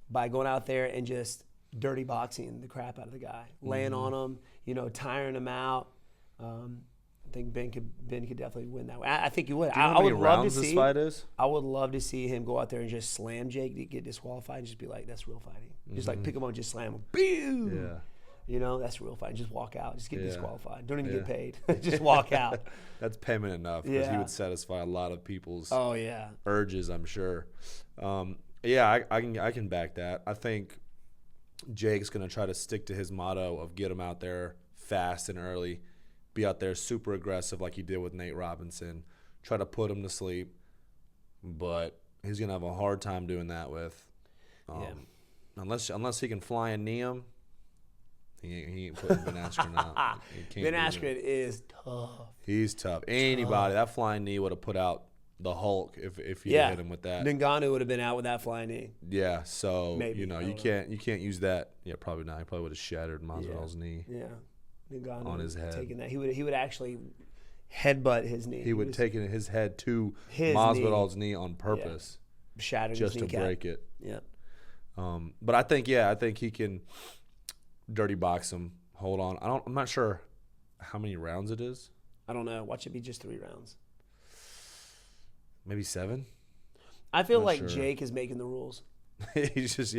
by going out there and just dirty boxing the crap out of the guy, laying on him, you know, tiring him out. I think Ben could definitely win that way. I think he would. Do you know how many rounds this fight is? I would love to see him go out there and just slam Jake to get disqualified and just be like, that's real fighting. Just like pick him up and just slam him. Boom! Yeah. You know, that's real fighting. Just walk out. Just get disqualified. Don't even get paid. Just walk out. That's payment enough because he would satisfy a lot of people's urges, I'm sure. I can back that. I think Jake's going to try to stick to his motto of get him out there fast and early, be out there super aggressive like he did with Nate Robinson, try to put him to sleep, but he's going to have a hard time doing that with unless he can fly and knee him. He ain't putting Ben Askren out. Ben Askren is tough. He's tough. Anybody, that flying knee would have put out the Hulk if you hit him with that. Ngannou would have been out with that flying knee. Yeah, so maybe, you know, you can't use that. Yeah, probably not. He probably would have shattered Masvidal's knee. Yeah, Ngannou on his head. Taking that, he would actually headbutt his knee. He would take his head to Masvidal's knee on purpose, shattering just his to kneecap. break it. Yeah. But I think he can dirty box him. Hold on. I'm not sure how many rounds it is. I don't know. Watch it be just 3 rounds. Maybe 7. I feel like Jake is making the rules. he's just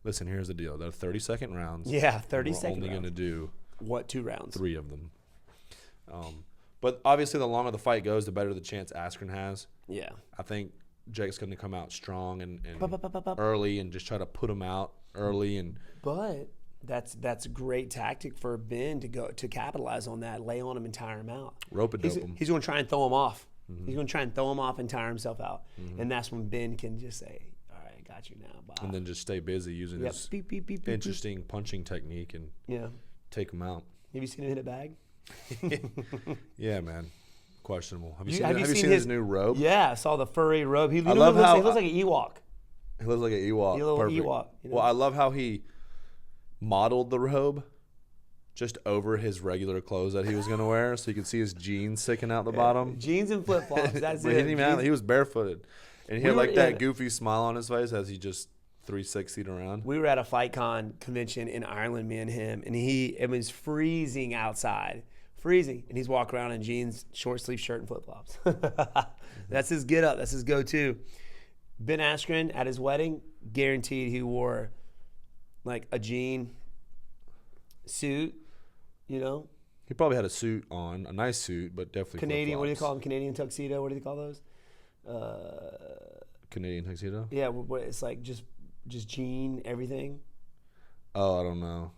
listen, here's the deal. They're 30-second rounds. Yeah, 30-second rounds. We're only going to do 2 rounds? 3 of them. But obviously the longer the fight goes, the better the chance Askren has. Yeah. I think Jake's going to come out strong and early and just try to put him out early But that's a great tactic for Ben to capitalize on that, lay on him and tire him out. Rope and dope him. He's going to try and throw him off. He's going to try and throw him off and tire himself out. And that's when Ben can just say, all right, I got you now. Bye. And then just stay busy using his interesting punching technique and take him out. Have you seen him hit a bag? Yeah, man. Questionable. Have you seen his new robe? Yeah, I saw the furry robe. He looks like an Ewok. He looks like an Ewok. He's a little Ewok. You know? Well, I love how he modeled the robe just over his regular clothes that he was going to wear, so you could see his jeans sticking out the bottom. Jeans and flip-flops, that's it. He was barefooted. And he had that goofy smile on his face as he just 360'd around. We were at a FightCon convention in Ireland, me and him, and it was freezing outside. Freezing. And he's walking around in jeans, short-sleeve shirt, and flip-flops. That's his get-up. That's his go-to. Ben Askren, at his wedding, guaranteed he wore like a jean suit, you know? He probably had a suit on, a nice suit, but definitely Canadian, flip-flops. what do you call them? Canadian tuxedo? What do they call those? Canadian tuxedo? Yeah, it's like just jean, everything. Oh, I don't know.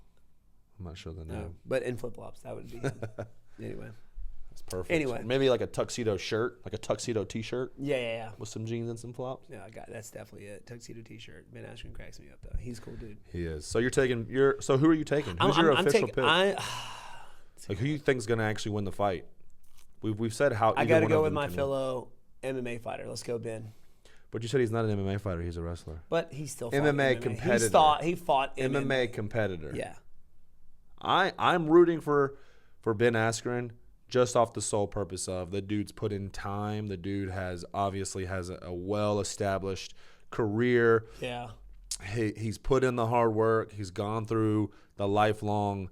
I'm not sure the name. No, but in flip-flops, that would be anyway. That's perfect. Anyway. Maybe like a tuxedo shirt, like a tuxedo T-shirt. Yeah. With some jeans and some flops. Yeah, that's definitely it. Tuxedo T-shirt. Ben Askren cracks me up though. He's a cool dude. He is. So so who are you taking? Who's your official pick? Like who you think's gonna actually win the fight? We've said how. I got to go with my fellow MMA fighter. Let's go, Ben. But you said he's not an MMA fighter. He's a wrestler. But he still fought MMA competitor. He fought MMA competitor. Yeah. I'm rooting for Ben Askren just off the sole purpose of the dude's put in time. The dude obviously has a well-established career. Yeah. He's put in the hard work. He's gone through the lifelong.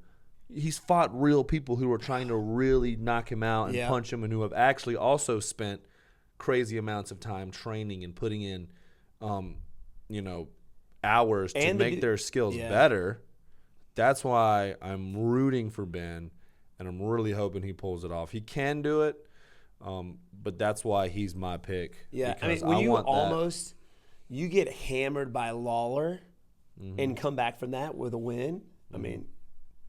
He's fought real people who are trying to really knock him out and punch him, and who have actually also spent crazy amounts of time training and putting in, hours to make their skills better. That's why I'm rooting for Ben, and I'm really hoping he pulls it off. He can do it, but that's why he's my pick. Yeah, I mean, when you get hammered by Lawler and come back from that with a win, I mean,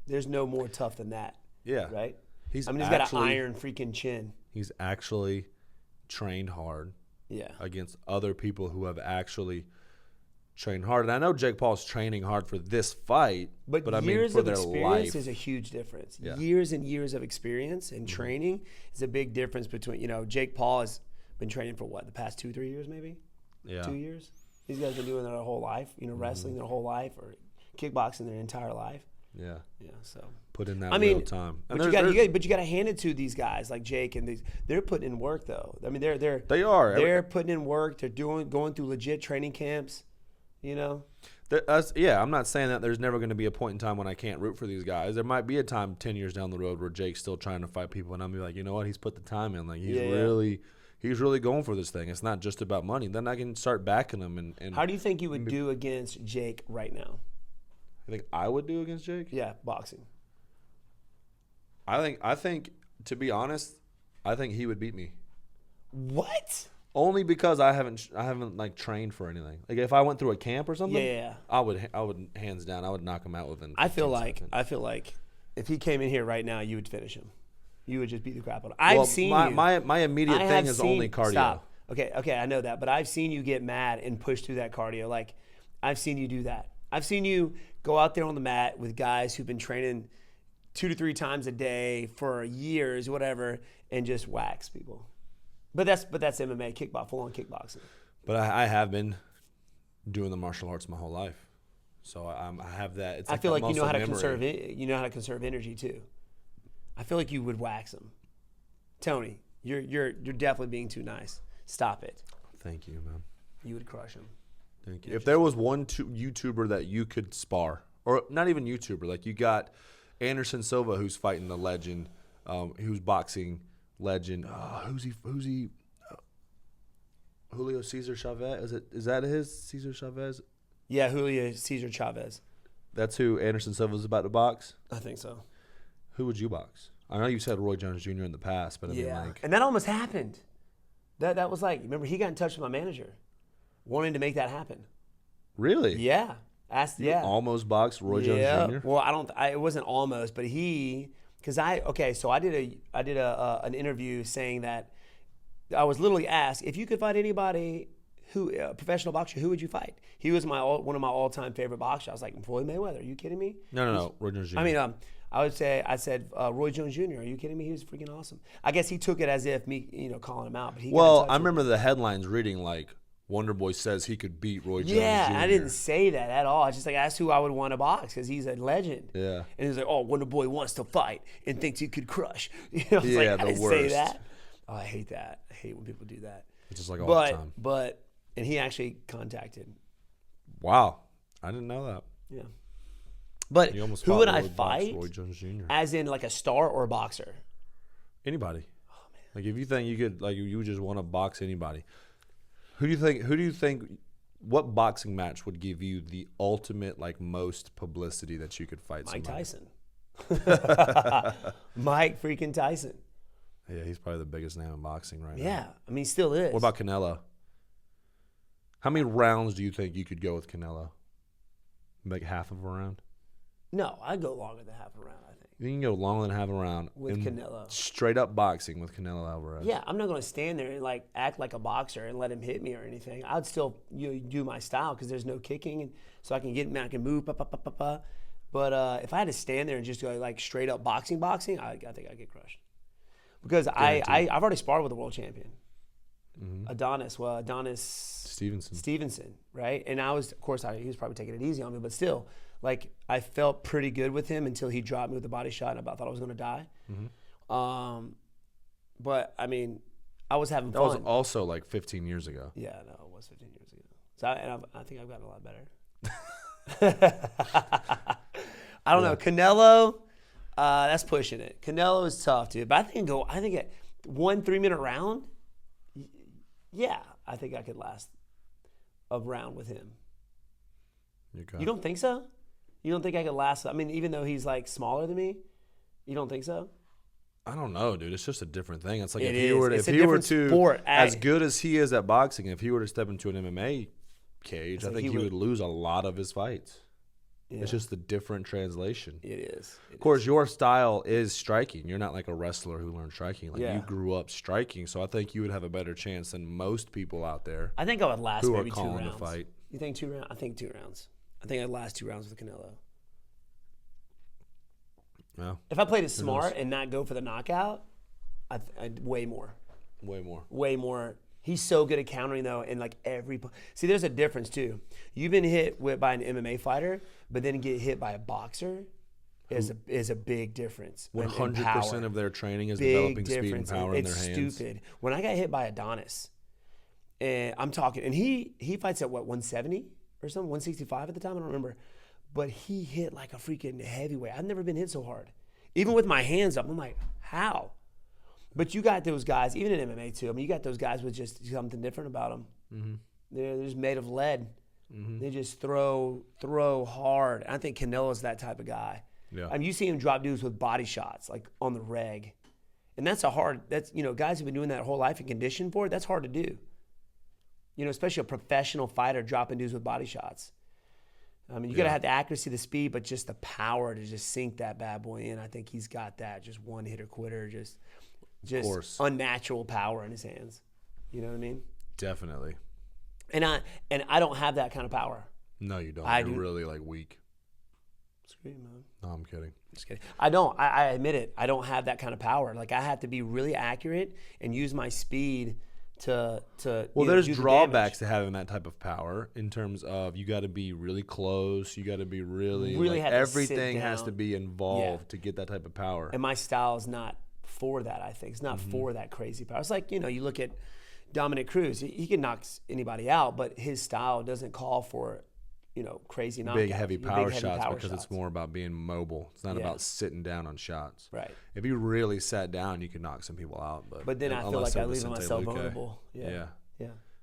there's no more tough than that. Yeah. Right? He's got an iron freaking chin. He's actually trained hard against other people who have actually train hard. And I know Jake Paul's training hard for this fight, but I mean for their life. Years of experience is a huge difference. Yeah. Years and years of experience and training is a big difference between, Jake Paul has been training for what, the past 2-3 years maybe? Yeah. 2 years? These guys have been doing their whole life, wrestling their whole life or kickboxing their entire life. Yeah. Yeah, so. Put in that real time. And but you got to hand it to these guys like Jake and these. They're putting in work though. I mean, they are. They're putting in work. They're going through legit training camps. I'm not saying that there's never going to be a point in time when I can't root for these guys. There might be a time 10 years down the road where Jake's still trying to fight people, and I'm like, you know what? He's put the time in. Like he's really going for this thing. It's not just about money. Then I can start backing him. And how do you think you would do against Jake right now? I think I would do against Jake? Yeah, boxing. I think to be honest, I think he would beat me. What? Only because I haven't like trained for anything. Like if I went through a camp or something, I would hands down, I would knock him out within. I feel like if he came in here right now, you would finish him. You would just beat the crap out of him. My immediate thing is only cardio. Stop. Okay, I know that, but I've seen you get mad and push through that cardio. Like I've seen you do that. I've seen you go out there on the mat with guys who've been training 2 to 3 times a day for years, whatever, and just wax people. But that's MMA, full-on kickboxing. But I have been doing the martial arts my whole life, so I have that. It's I feel like you know how to conserve it. You know how to conserve energy too. I feel like you would wax them. Tony, you're definitely being too nice. Stop it. Thank you, man. You would crush him. Thank you. If there was one YouTuber that you could spar, or not even YouTuber, like you got Anderson Silva, who's fighting the legend, who's boxing legend. Who's he? Julio Cesar Chavez. Is that his Cesar Chavez? Yeah, Julio Cesar Chavez. That's who Anderson Silva's about to box? I think so. Who would you box? I know you said Roy Jones Jr. in the past, but I mean, like, and that almost happened. That was like, remember, he got in touch with my manager, wanting to make that happen. Really? Yeah. Almost boxed Roy Jones Jr. Well, it wasn't almost, but so I did an interview saying that I was literally asked if you could fight anybody a professional boxer, who would you fight? He was one of my all-time favorite boxers. I was like, Floyd Mayweather. Are you kidding me? No, Roy Jones Jr. I mean, I said Roy Jones Jr. Are you kidding me? He was freaking awesome. I guess he took it as if me, calling him out. But I remember the headlines reading like, Wonderboy says he could beat Roy Jones Jr. Yeah, I didn't say that at all. I just asked who I would want to box because he's a legend. Yeah. And he's like, oh, Wonderboy wants to fight and thinks he could crush. I was like, I didn't say that. Oh, I hate that. I hate when people do that. It's just like all the time. And he actually contacted. Wow. I didn't know that. Yeah. But who would I fight? Roy Jones Jr. As in like a star or a boxer? Anybody. Oh, man. Like if you think you could, like you just want to box anybody. Who do you think what boxing match would give you the ultimate, like, most publicity that you could fight Mike somebody? Tyson. Mike freaking Tyson. Yeah, he's probably the biggest name in boxing right now. Yeah, I mean, he still is. What about Canelo? How many rounds do you think you could go with Canelo? Like half of a round? No, I'd go longer than half a round, I think. You can go longer than half a round. With Canelo. Straight up boxing with Canelo Alvarez. Yeah, I'm not going to stand there and like act like a boxer and let him hit me or anything. I'd still do my style because there's no kicking, and so I can get him, I can move, But if I had to stand there and just go like straight up boxing, I think I'd get crushed. Because I've already sparred with a world champion. Mm-hmm. Adonis Stevenson, right? And he was probably taking it easy on me, but still, like, I felt pretty good with him until he dropped me with a body shot, and I thought I was going to die. Mm-hmm. But I mean, I was having fun. That was also like 15 years ago. Yeah, no, it was 15 years ago. So I think I've gotten a lot better. I don't know, Canelo. That's pushing it. Canelo is tough, dude. But I think at 1 3-minute round. Yeah, I think I could last a round with him. You don't think so? You don't think I could last? I mean, even though he's like smaller than me, you don't think so? I don't know, dude. It's just a different thing. It's like if he were to as good as he is at boxing, if he were to step into an MMA cage, I think he would lose a lot of his fights. Yeah. It's just a different translation. It is. Of course, your style is striking. You're not like a wrestler who learned striking. Like you grew up striking, so I think you would have a better chance than most people out there. I think I would last maybe 2 rounds. To fight. You think 2 rounds? I think 2 rounds. I think I'd last 2 rounds with Canelo. Yeah. If I played it smart and not go for the knockout, I'd way more. Way more. He's so good at countering, though, and like see, there's a difference, too. You've been hit by an MMA fighter, but then get hit by a boxer is a big difference. 100% of their training is developing speed and power in their hands. It's stupid. When I got hit by Adonis, and I'm talking, and he fights at, what, 170 or something? 165 at the time? I don't remember. But he hit like a freaking heavyweight. I've never been hit so hard. Even with my hands up, I'm like, how? But you got those guys, even in MMA too. I mean, you got those guys with just something different about them. Mm-hmm. They're just made of lead. Mm-hmm. They just throw hard. I think Canelo's that type of guy. Yeah. I mean, you see him drop dudes with body shots, like on the reg. And guys who've been doing that whole life and conditioned for it, that's hard to do. Especially a professional fighter dropping dudes with body shots. I mean, you got to have the accuracy, the speed, but just the power to just sink that bad boy in. I think he's got that, just one hitter quitter, just unnatural power in his hands. You know what I mean? Definitely. And I don't have that kind of power. No, you don't. You're really like weak. Screw you, man. No, I'm kidding. Just kidding. I don't. I admit it. I don't have that kind of power. Like, I have to be really accurate and use my speed to there's drawbacks to having that type of power in terms of you got to be really close. You got to be really everything has to be involved to get that type of power. And my style is not for that. I think it's not for that crazy power. It's like, you look at Dominic Cruz. He can knock anybody out, but his style doesn't call for crazy knockouts. Big heavy power shots because it's more about being mobile. It's not about sitting down on shots. Right. If you really sat down, you could knock some people out. But then I feel like I leave myself vulnerable. Yeah.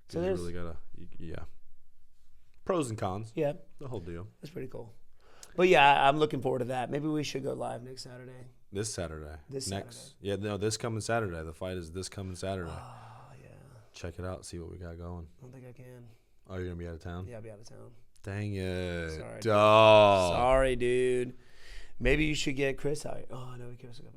So you really gotta. Pros and cons. Yeah. The whole deal. That's pretty cool. But yeah, I'm looking forward to that. Maybe we should go live next Saturday. This Saturday. This coming Saturday. The fight is this coming Saturday. Oh yeah. Check it out. See what we got going. I don't think I can. Oh, you're gonna be out of town? Yeah, I'll be out of town. Dang it. Sorry, dog. Sorry, dude. Maybe you should get Chris out. Oh, I know Chris will come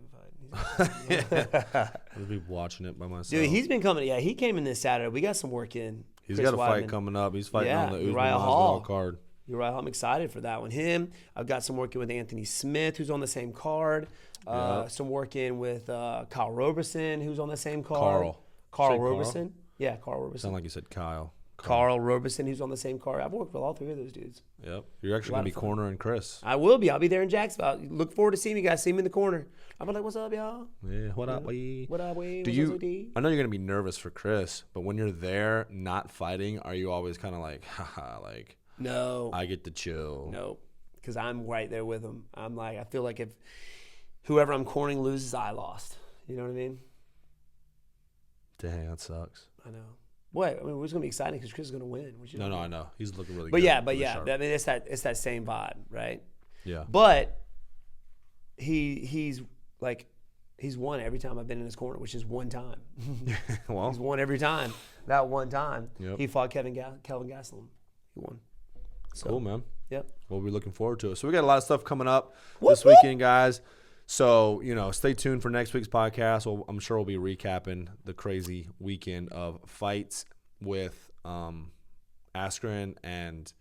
and fight. I'll be watching it by myself. Dude, he's been coming. Yeah, he came in this Saturday. We got some work in. He's got a fight coming up. He's fighting on the Usman Masvidal card. You're right. I'm excited for that one. I've got some work in with Anthony Smith, who's on the same card. Some work in with Kyle Roberson, who's on the same card. Carl Roberson. Yeah, Carl Roberson. Sound like you said Kyle. Carl Roberson, who's on the same card. I've worked with all three of those dudes. Yep. You're actually going to be cornering Chris. I will be. I'll be there in Jacksonville. Look forward to seeing you guys. See me in the corner. I'll be like, what's up, y'all? Yeah, what up, we? What up, we? I know you're going to be nervous for Chris, but when you're there not fighting, are you always kind of like, haha, like, no. I get to chill? No, because I'm right there with him. I'm like, I feel like if whoever I'm cornering loses, I lost. You know what I mean? Dang, that sucks. I know. What? I mean, it's going to be exciting because Chris is going to win. No, I know. He's looking really good. But yeah. I mean, it's that same vibe, right? Yeah. But he's won every time I've been in his corner, which is one time. Well, he's won every time. That one time, yep. He fought Kelvin Gastelum. He won. So, cool, man. Yep. We'll be looking forward to it. So we got a lot of stuff coming up this weekend, guys. So, stay tuned for next week's podcast. I'm sure we'll be recapping the crazy weekend of fights with Askren and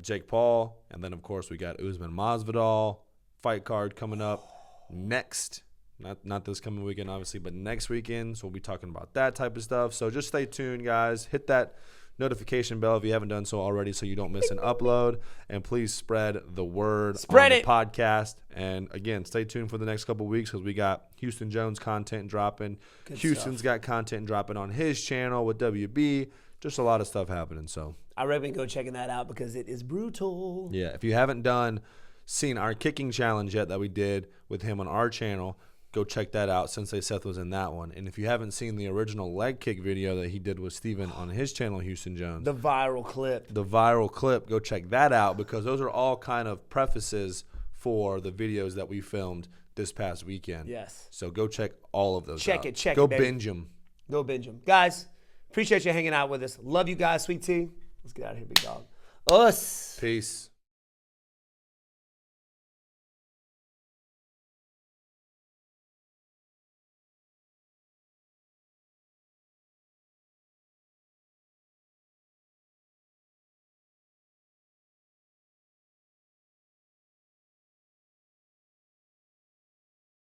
Jake Paul. And then, of course, we got Usman Masvidal fight card coming up next. Not this coming weekend, obviously, but next weekend. So we'll be talking about that type of stuff. So just stay tuned, guys. Hit that notification bell if you haven't done so already so you don't miss an upload, and please spread the word on the podcast. And again, stay tuned for the next couple of weeks because we got Houston Jones content dropping. Houston's got content dropping on his channel with WB. Just a lot of stuff happening. So I recommend go checking that out because it is brutal. Yeah, if you haven't seen our kicking challenge yet that we did with him on our channel, go check that out. Sensei Seth was in that one. And if you haven't seen the original leg kick video that he did with Steven on his channel, Houston Jones. The viral clip, go check that out because those are all kind of prefaces for the videos that we filmed this past weekend. Yes. So go check all of those out. Check it, Go binge them. Go binge them. Guys, appreciate you hanging out with us. Love you guys, sweet tea. Let's get out of here, big dog. Us. Peace.